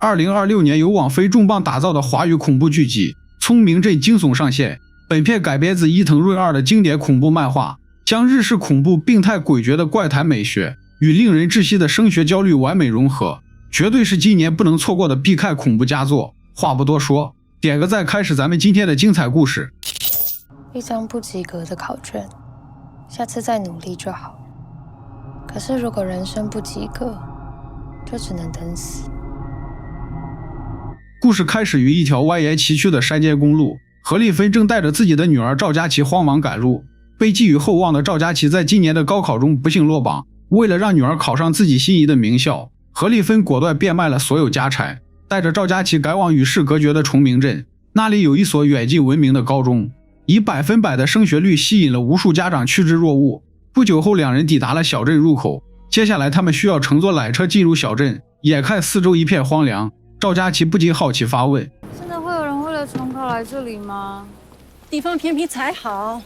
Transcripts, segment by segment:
2026年由网飞重磅打造的华语恐怖剧集《聪明镇惊悚》上线。本片改编自伊藤润二的经典恐怖漫画，将日式恐怖病态诡谲的怪谈美学与令人窒息的升学焦虑完美融合，绝对是今年不能错过的必看恐怖佳作。话不多说，点个赞，开始咱们今天的精彩故事。一张不及格的考卷，下次再努力就好。可是如果人生不及格，就只能等死。故事开始于一条蜿蜒崎岖的山间公路，何丽芬正带着自己的女儿赵佳琪慌忙赶路。被寄予厚望的赵佳琪在今年的高考中不幸落榜，为了让女儿考上自己心仪的名校，何丽芬果断变卖了所有家产，带着赵佳琪赶往与世隔绝的崇明镇。那里有一所远近闻名的高中，以100%的升学率吸引了无数家长趋之若鹜。不久后，两人抵达了小镇入口，接下来他们需要乘坐缆车进入小镇。眼看四周一片荒凉，赵佳琪不禁好奇发问：真的会有人为了重考来这里吗？地方偏僻才好，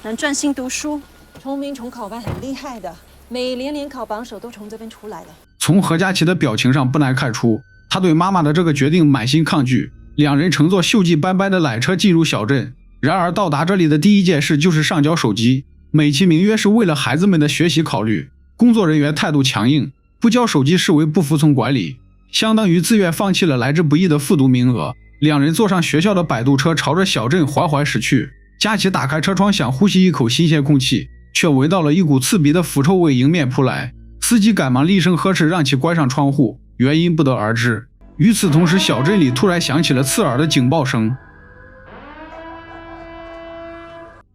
能专心读书。崇明重考班很厉害的，每年联考榜首都从这边出来的。从何佳琪的表情上不难看出，他对妈妈的这个决定满心抗拒。两人乘坐锈迹斑斑的缆车进入小镇，然而到达这里的第一件事就是上交手机，美其名曰是为了孩子们的学习考虑。工作人员态度强硬，不交手机视为不服从管理，相当于自愿放弃了来之不易的复读名额。两人坐上学校的摆渡车，朝着小镇缓缓驶去。佳琪打开车窗想呼吸一口新鲜空气，却闻到了一股刺鼻的腐臭味迎面扑来。司机赶忙厉声呵斥让其关上窗户，原因不得而知。与此同时，小镇里突然响起了刺耳的警报声。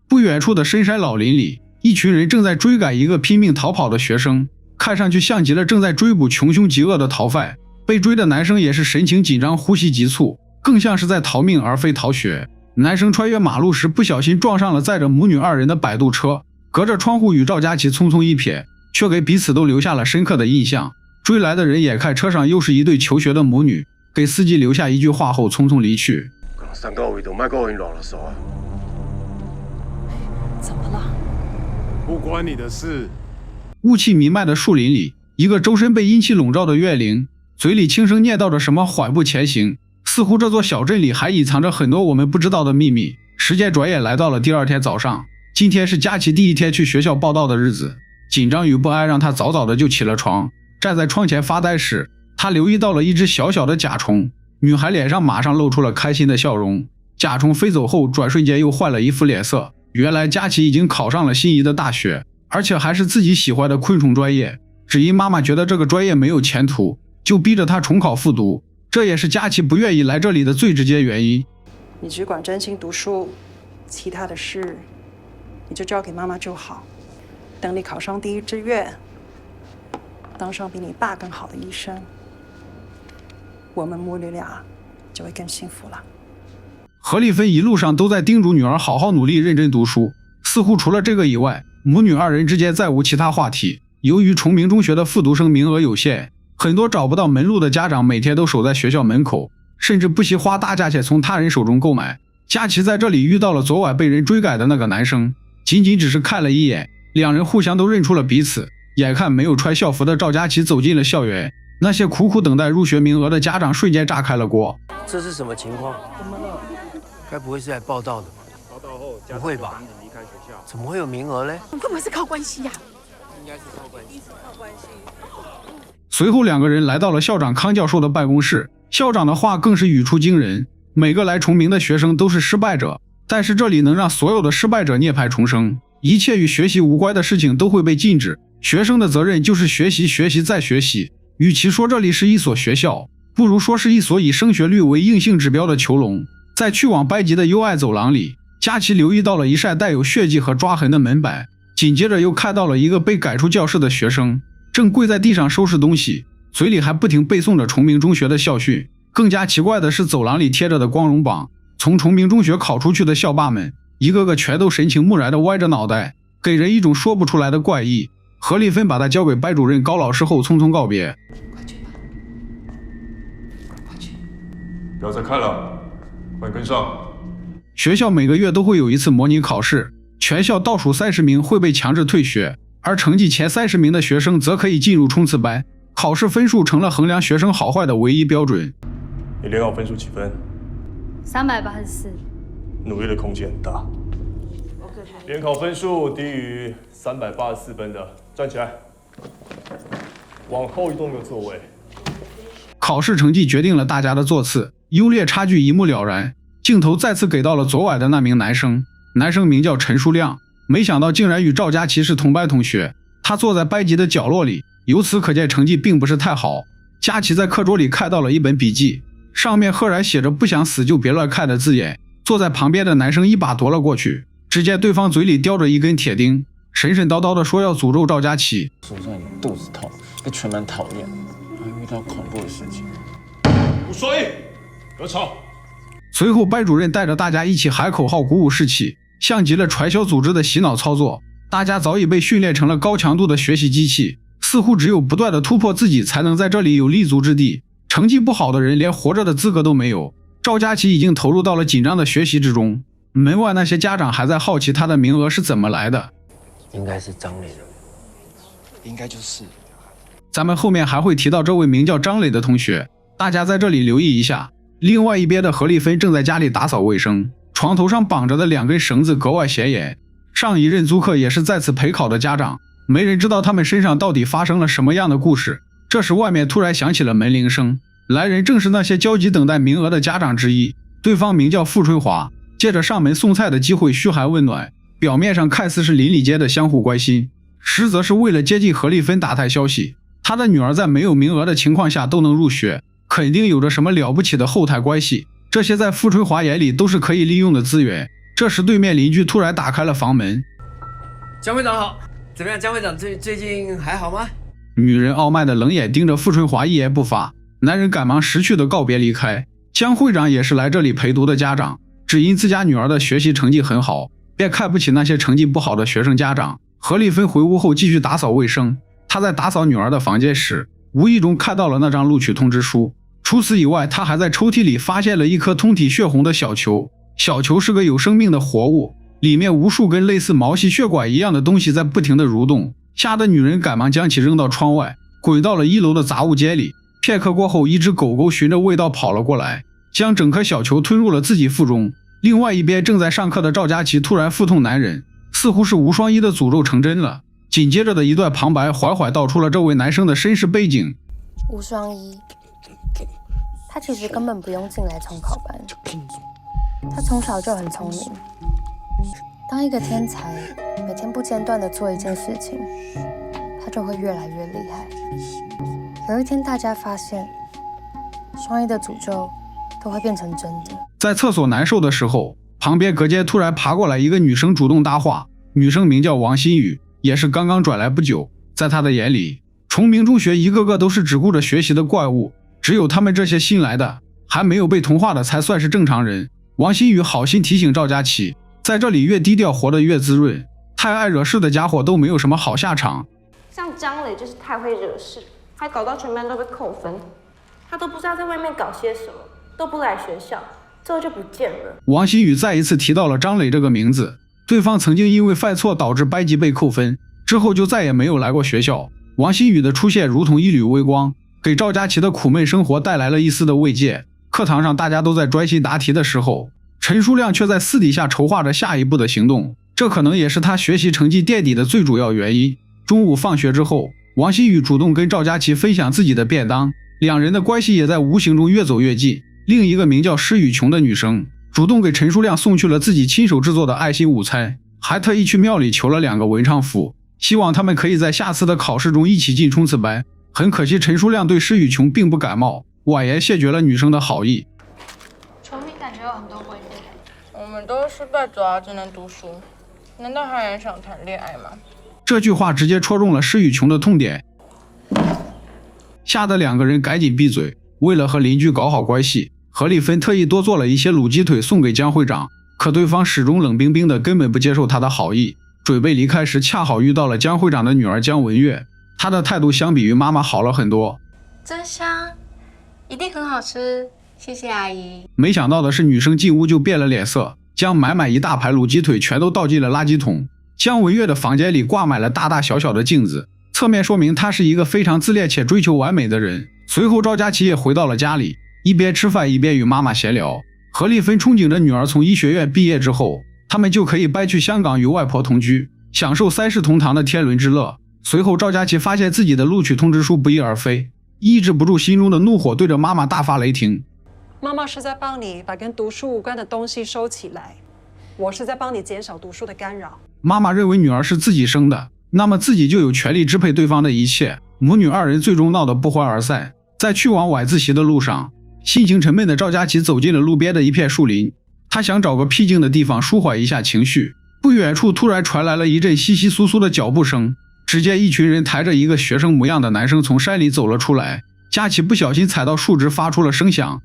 不远处的深山老林里，一群人正在追赶一个拼命逃跑的学生，看上去像极了正在追捕穷凶极恶的逃犯。被追的男生也是神情紧张，呼吸急促，更像是在逃命而非逃学。男生穿越马路时不小心撞上了载着母女二人的摆渡车，隔着窗户与赵佳琪匆匆一瞥，却给彼此都留下了深刻的印象。追来的人眼看车上又是一对求学的母女，给司机留下一句话后匆匆离去。怎么了？不关你的事。雾气弥漫的树林里，一个周身被阴气笼罩的怨灵，嘴里轻声念叨着什么，缓步前行。似乎这座小镇里还隐藏着很多我们不知道的秘密。时间转眼来到了第二天早上，今天是佳琪第一天去学校报到的日子，紧张与不安让他早早的就起了床。站在窗前发呆时，他留意到了一只小小的甲虫，女孩脸上马上露出了开心的笑容。甲虫飞走后，转瞬间又换了一副脸色。原来佳琪已经考上了心仪的大学，而且还是自己喜欢的昆虫专业。只因妈妈觉得这个专业没有前途，就逼着她重考复读，这也是佳琪不愿意来这里的最直接原因。你只管专心读书，其他的事你就交给妈妈就好。等你考上第一志愿，当上比你爸更好的医生，我们母女俩就会更幸福了。何丽芬一路上都在叮嘱女儿好好努力认真读书，似乎除了这个以外，母女二人之间再无其他话题。由于崇明中学的复读生名额有限，很多找不到门路的家长每天都守在学校门口，甚至不惜花大价钱从他人手中购买。佳琪在这里遇到了昨晚被人追赶的那个男生，仅仅只是看了一眼，两人互相都认出了彼此。眼看没有穿校服的赵佳琪走进了校园，那些苦苦等待入学名额的家长瞬间炸开了锅。这是什么情况？怎么了？该不会是来报到的吧？报到后，不会吧？离开学校。怎么会有名额嘞？会不会是靠关系呀？应该是靠关系。随后两个人来到了校长康教授的办公室，校长的话更是语出惊人。每个来崇明的学生都是失败者，但是这里能让所有的失败者涅槃重生，一切与学习无关的事情都会被禁止。学生的责任就是学习，学习再学习。与其说这里是一所学校，不如说是一所以升学率为硬性指标的囚笼。在去往班级的幽暗走廊里，佳琪留意到了一扇带有血迹和抓痕的门板，紧接着又看到了一个被赶出教室的学生，正跪在地上收拾东西，嘴里还不停背诵着崇明中学的校训。更加奇怪的是，走廊里贴着的光荣榜，从崇明中学考出去的校霸们，一个个全都神情木然地歪着脑袋，给人一种说不出来的怪异。何丽芬把他交给班主任高老师后匆匆告别。快去吧，快去！不要再看了，快跟上。学校每个月都会有一次模拟考试，全校倒数30名会被强制退学，而成绩前30名的学生则可以进入冲刺班。考试分数成了衡量学生好坏的唯一标准。你联考分数几分384。努力的空间很大。联考分数低于384分的，站起来，往后移动个座位。考试成绩决定了大家的座次，优劣差距一目了然。镜头再次给到了昨晚的那名男生，男生名叫陈书亮，没想到竟然与赵佳琪是同班同学。他坐在班级的角落里，由此可见成绩并不是太好。佳琪在课桌里看到了一本笔记，上面赫然写着不想死就别乱看的字眼。坐在旁边的男生一把夺了过去，只见对方嘴里叼着一根铁钉，神神叨叨地说要诅咒赵佳琪。说让你肚子痛，被全班讨厌，还遇到恐怖的事情。吴双义，不要吵。随后班主任带着大家一起喊口号鼓舞士气，像极了传销组织的洗脑操作。大家早已被训练成了高强度的学习机器，似乎只有不断的突破自己才能在这里有立足之地。成绩不好的人连活着的资格都没有。赵佳琪已经投入到了紧张的学习之中，门外那些家长还在好奇他的名额是怎么来的。应该是张磊的，应该就是。咱们后面还会提到这位名叫张磊的同学，大家在这里留意一下。另外一边的何丽芬正在家里打扫卫生，床头上绑着的2根绳子格外显眼。上一任租客也是在此陪考的家长，没人知道他们身上到底发生了什么样的故事。这时外面突然响起了门铃声，来人正是那些焦急等待名额的家长之一，对方名叫傅春华，借着上门送菜的机会嘘寒问暖，表面上看似是邻里间的相互关心，实则是为了接近何丽芬打探消息。他的女儿在没有名额的情况下都能入学，肯定有着什么了不起的后台关系，这些在傅春华眼里都是可以利用的资源。这时对面邻居突然打开了房门。江会长好，怎么样？江会长最近还好吗？女人傲慢的冷眼盯着傅春华一言不发，男人赶忙识趣的告别离开。江会长也是来这里陪读的家长，只因自家女儿的学习成绩很好，便看不起那些成绩不好的学生家长。何丽芬回屋后继续打扫卫生，她在打扫女儿的房间时，无意中看到了那张录取通知书。除此以外，她还在抽屉里发现了一颗通体血红的小球，小球是个有生命的活物，里面无数根类似毛细血管一样的东西在不停地蠕动，吓得女人赶忙将其扔到窗外，滚到了1楼的杂物间里。片刻过后，一只狗狗循着味道跑了过来，将整颗小球吞入了自己腹中。另外一边正在上课的赵佳琪突然腹痛难忍，似乎是吴双一的诅咒成真了。紧接着的一段旁白缓缓道出了这位男生的身世背景。吴双一，他其实根本不用进来重考班，他从小就很聪明。当一个天才每天不间断地做一件事情，他就会越来越厉害。有一天大家发现，双一的诅咒都会变成真的。在厕所难受的时候，旁边隔间突然爬过来一个女生主动搭话，女生名叫王新宇，也是刚刚转来不久。在她的眼里，崇明中学一个个都是只顾着学习的怪物，只有他们这些新来的还没有被同化的才算是正常人。王新宇好心提醒赵佳琪，在这里越低调活得越滋润，太爱惹事的家伙都没有什么好下场。像张磊就是太会惹事，还搞到全班都被扣分，他都不知道在外面搞些什么，都不来学校，最后就不见了。王新宇再一次提到了张磊这个名字，对方曾经因为犯错导致班级被扣分，之后就再也没有来过学校。王新宇的出现如同一缕微光，给赵佳琪的苦闷生活带来了一丝的慰藉。课堂上大家都在专心答题的时候，陈书亮却在私底下筹划着下一步的行动，这可能也是他学习成绩垫底的最主要原因。中午放学之后，王新宇主动跟赵佳琪分享自己的便当，两人的关系也在无形中越走越近。另一个名叫施雨琼的女生主动给陈书亮送去了自己亲手制作的爱心午餐，还特意去庙里求了2个文昌符，希望他们可以在下次的考试中一起进冲刺班。很可惜陈书亮对施雨琼并不感冒，婉言谢绝了女生的好意。崇明感觉有很多规定，我们都是失败者啊，只能读书，难道还有人想谈恋爱吗？这句话直接戳中了施雨琼的痛点，吓得2个人赶紧闭嘴。为了和邻居搞好关系，何丽芬特意多做了一些卤鸡腿送给江会长，可对方始终冷冰冰的，根本不接受他的好意。准备离开时，恰好遇到了江会长的女儿江文月，她的态度相比于妈妈好了很多。真香，一定很好吃，谢谢阿姨。没想到的是，女生进屋就变了脸色，将满满一大排卤鸡腿全都倒进了垃圾桶。江文月的房间里挂满了大大小小的镜子，侧面说明他是一个非常自恋且追求完美的人。随后赵佳琪也回到了家里，一边吃饭一边与妈妈闲聊。何丽芬憧憬着女儿从医学院毕业之后，他们就可以搬去香港与外婆同居，享受三世同堂的天伦之乐。随后赵佳琪发现自己的录取通知书不翼而飞，抑制不住心中的怒火，对着妈妈大发雷霆。妈妈是在帮你把跟读书无关的东西收起来，我是在帮你减少读书的干扰。妈妈认为女儿是自己生的，那么自己就有权利支配对方的一切。母女二人最终闹得不欢而散。在去往晚自习的路上，心情沉闷的赵佳琪走进了路边的一片树林，她想找个僻静的地方舒缓一下情绪。不远处突然传来了一阵窸窸窣窣的脚步声，只见一群人抬着一个学生模样的男生从山里走了出来。佳琪不小心踩到树枝，发出了声响。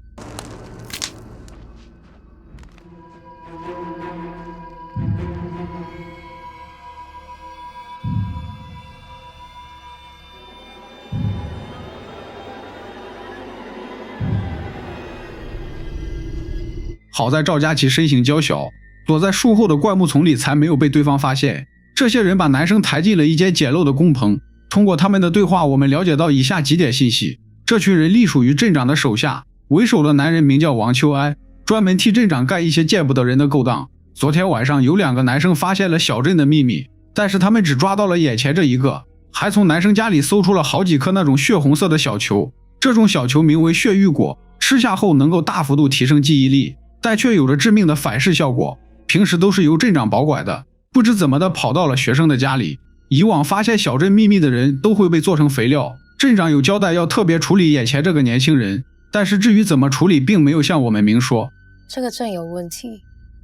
好在赵佳琪身形娇小，躲在树后的灌木丛里才没有被对方发现。这些人把男生抬进了一间简陋的工棚。通过他们的对话，我们了解到以下几点信息：这群人隶属于镇长的手下，为首的男人名叫王秋安，专门替镇长干一些见不得人的勾当。昨天晚上有2个男生发现了小镇的秘密，但是他们只抓到了眼前这一个，还从男生家里搜出了好几颗那种血红色的小球。这种小球名为血玉果，吃下后能够大幅度提升记忆力，但却有着致命的反噬效果。平时都是由镇长保管的，不知怎么的跑到了学生的家里。以往发现小镇秘密的人都会被做成肥料，镇长有交代要特别处理眼前这个年轻人，但是至于怎么处理并没有向我们明说。这个镇有问题，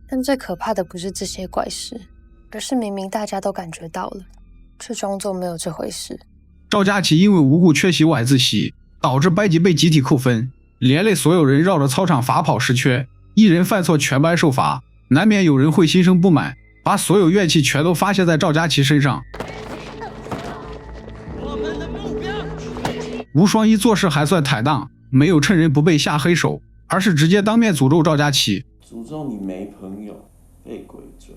但最可怕的不是这些怪事，而是明明大家都感觉到了，却装作没有这回事。赵佳琪因为无故缺席晚自习，导致班级被集体扣分，连累所有人绕着操场罚跑10圈，一人犯错全班受罚，难免有人会心生不满，把所有怨气全都发泄在赵佳琪身上。吴双一做事还算坦荡，没有趁人不备下黑手，而是直接当面诅咒赵佳琪，诅咒你没朋友，被鬼追，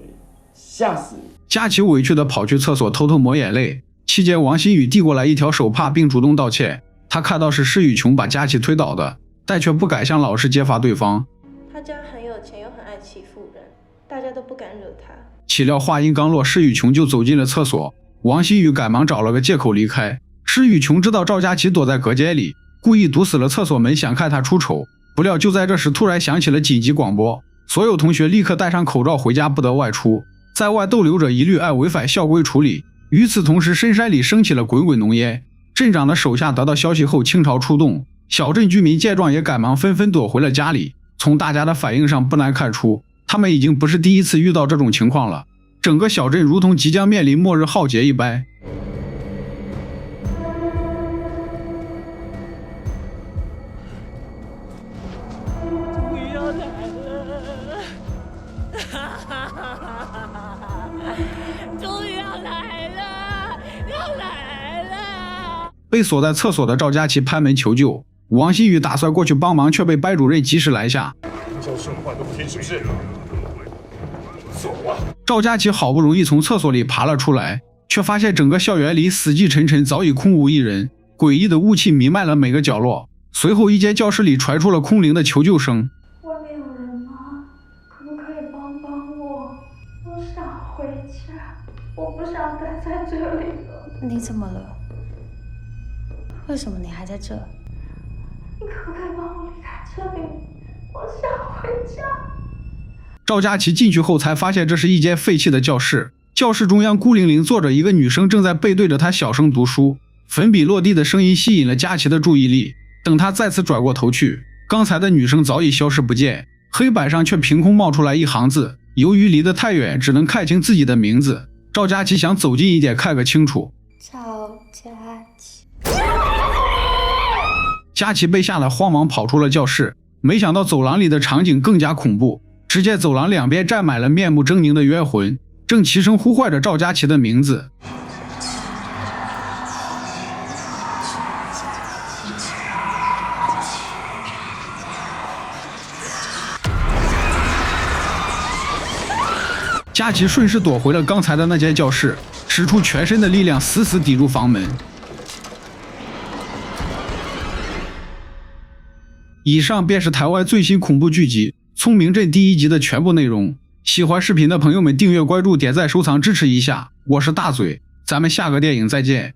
吓死你！佳琪委屈地跑去厕所偷偷抹眼泪，期间王新宇递过来一条手帕并主动道歉，他看到是施雨琼把佳琪推倒的，但却不敢向老师揭发对方。他家很有钱又很爱欺负人，大家都不敢惹他。岂料话音刚落，施雨琼就走进了厕所，王新宇赶忙找了个借口离开。施雨琼知道赵佳琪躲在隔间里，故意堵死了厕所门，想看他出丑。不料就在这时，突然响起了紧急广播，所有同学立刻戴上口罩回家，不得外出，在外逗留者一律按违反校规处理。与此同时，深山里升起了滚滚浓烟，镇长的手下得到消息后倾巢出动，小镇居民见状也赶忙纷纷躲回了家里。从大家的反应上不难看出，他们已经不是第一次遇到这种情况了，整个小镇如同即将面临末日浩劫一般。被锁在厕所的赵佳琪拍门求救，王新宇打算过去帮忙，却被班主任及时拦下。教授话都不听是不是？走啊！赵佳琪好不容易从厕所里爬了出来，却发现整个校园里死气沉沉，早已空无一人，诡异的雾气弥漫了每个角落。随后一间教室里传出了空灵的求救声。外面有人吗？可不可以帮帮我？我想回家，我不想待在这里了。你怎么了？为什么你还在这？你可不可以帮我离开这里？我想回家。赵佳琪进去后才发现这是一间废弃的教室，教室中央孤零零坐着一个女生，正在背对着她小声读书，粉笔落地的声音吸引了佳琪的注意力。等她再次转过头去，刚才的女生早已消失不见，黑板上却凭空冒出来一行字，由于离得太远，只能看清自己的名字。赵佳琪想走近一点看个清楚。赵佳琪。佳琪被吓得慌忙跑出了教室，没想到走廊里的场景更加恐怖。只见走廊两边站满了面目狰狞的冤魂，正齐声呼唤着赵佳琪的名字。佳琪顺势躲回了刚才的那间教室，使出全身的力量死死抵住房门。以上便是台湾最新恐怖剧集《聪明镇》第1集的全部内容。喜欢视频的朋友们订阅关注点赞收藏支持一下，我是大嘴，咱们下个电影再见。